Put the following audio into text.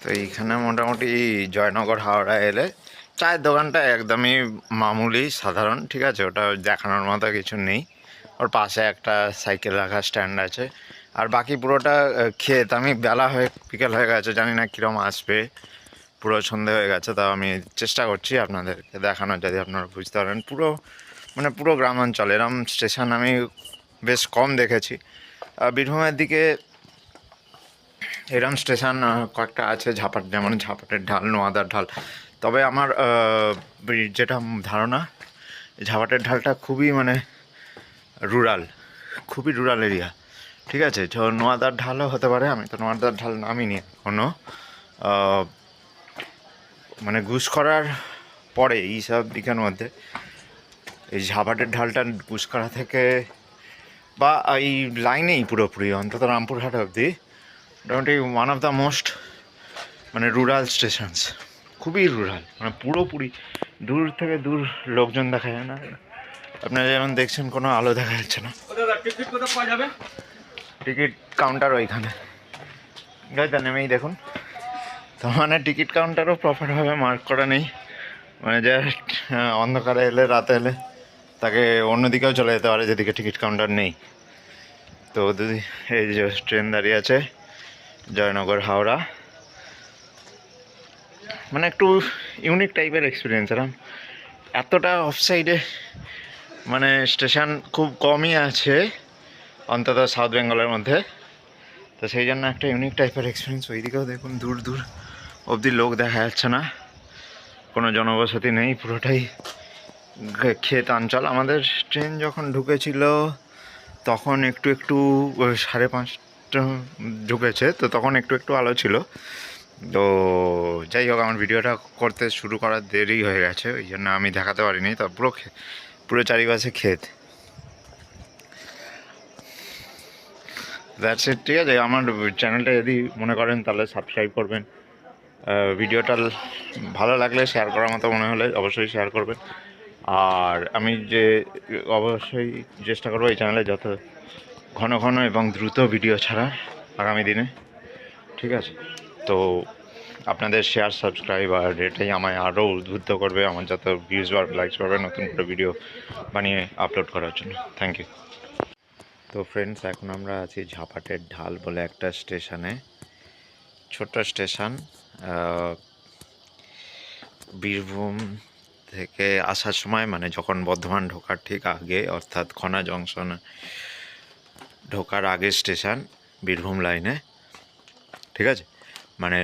তো এইখানে মোটামুটি জয়নগর হাওড়া এলে চায়ের দোকানটা একদমই মামুলি সাধারণ, ঠিক আছে, ওটা দেখানোর মতো কিছু নেই। ওর পাশে একটা সাইকেল রাখার স্ট্যান্ড আছে, আর বাকি পুরোটা ক্ষেত। আমি বেলা হয়ে বিকেল হয়ে গেছে, জানি না কীরকম আসবে, পুরো সন্ধে হয়ে গেছে, তাও আমি চেষ্টা করছি আপনাদেরকে দেখানোর, যদি আপনারা বুঝতে পারেন। পুরো মানে পুরো গ্রামাঞ্চল এরম স্টেশন আমি বেশ কম দেখেছি। বীরভূমের দিকে এরম স্টেশন কয়েকটা আছে, যেমন ঝাপাটের ঢাল, নোয়াদার ঢাল। তবে আমার যেটা ধারণা, ঝাপাটের ঢালটা খুবই মানে রুরাল, খুবই রুরাল এরিয়া, ঠিক আছে। তো নোয়াদার ঢালও হতে পারে, আমি তো নোয়াদার ঢাল নামিনি এখনও। মানে ঘুষখরার পরে এইসব দিকের মধ্যে এই ঝাপাটের ঢালটা ঘুষখরা থেকে বা এই লাইনেই পুরোপুরি অন্তত রামপুরহাট অবধি মোটামুটি ওয়ান অফ দ্য মোস্ট মানে রুরাল স্টেশনস, খুবই রুরাল, মানে পুরোপুরি দূর থেকে দূর লোকজন দেখা যায় না। আপনারা যেমন দেখছেন কোনো আলো দেখা যাচ্ছে না। টিকিট কাউন্টার ওইখানে গাইতে নেমেই দেখুন। তো মানে টিকিট কাউন্টারও প্রপারভাবে মার্ক করা নেই, মানে জাস্ট অন্ধকারে এলে, রাতে এলে তাকে অন্যদিকেও চলে যেতে পারে যেদিকে টিকিট কাউন্টার নেই। তো যদি এই যে ট্রেন দাঁড়িয়ে আছে জয়নগর হাওড়া, মানে একটু ইউনিক টাইপের এক্সপিরিয়েন্স এরকম। এতটা অফ সাইডে মানে স্টেশন খুব কমই আছে অন্তত সাউথ বেঙ্গলের মধ্যে, তো সেই জন্য একটা ইউনিক টাইপের এক্সপিরিয়েন্স। ওইদিকেও দেখুন দূর দূর অবধি লোক দেখা যাচ্ছে না, কোনো জনবসতি নেই, পুরোটাই ক্ষেত অঞ্চল। আমাদের ট্রেন যখন ঢুকেছিল তখন একটু 5:30 ঢুকেছে, তো তখন একটু আলো ছিল। তো যাই হোক, আমার ভিডিওটা করতে শুরু করার দেরি হয়ে গেছে, ওই জন্য আমি দেখাতে পারিনি। তো পুরো চারিপাশে ক্ষেত, দ্যাটস ইট, ঠিক আছে। আমার চ্যানেলটা যদি মনে করেন তাহলে সাবস্ক্রাইব করবেন, ভিডিওটা ভালো লাগলে শেয়ার করার মতো মনে হলে অবশ্যই শেয়ার করবেন। আর আমি অবশ্যই চেষ্টা করবো এই চ্যানেলে যত ঘন ঘন এবং দ্রুত ভিডিও ছাড়া আগামী দিনে, ঠিক আছে। তো আপনাদের শেয়ার, সাবস্ক্রাইব আর এটাই আমায় আরও উদ্বুদ্ধ করবে, আমার যত ভিউজ বা লাইকস পাবে নতুন করে ভিডিও বানিয়ে আপলোড করার জন্য। Thank you. তো ফ্রেন্ডস, এখন আমরা আছি ঝাপাটের ঢাল বলে একটা স্টেশনে, ছোট্ট স্টেশন। বীরভূম থেকে আসার সময়, মানে যখন বর্ধমান ঢোকার ঠিক আগে, অর্থাৎ খনা জংশন ঢোকার আগে স্টেশন বীরভূম লাইনে, ঠিক আছে। মানে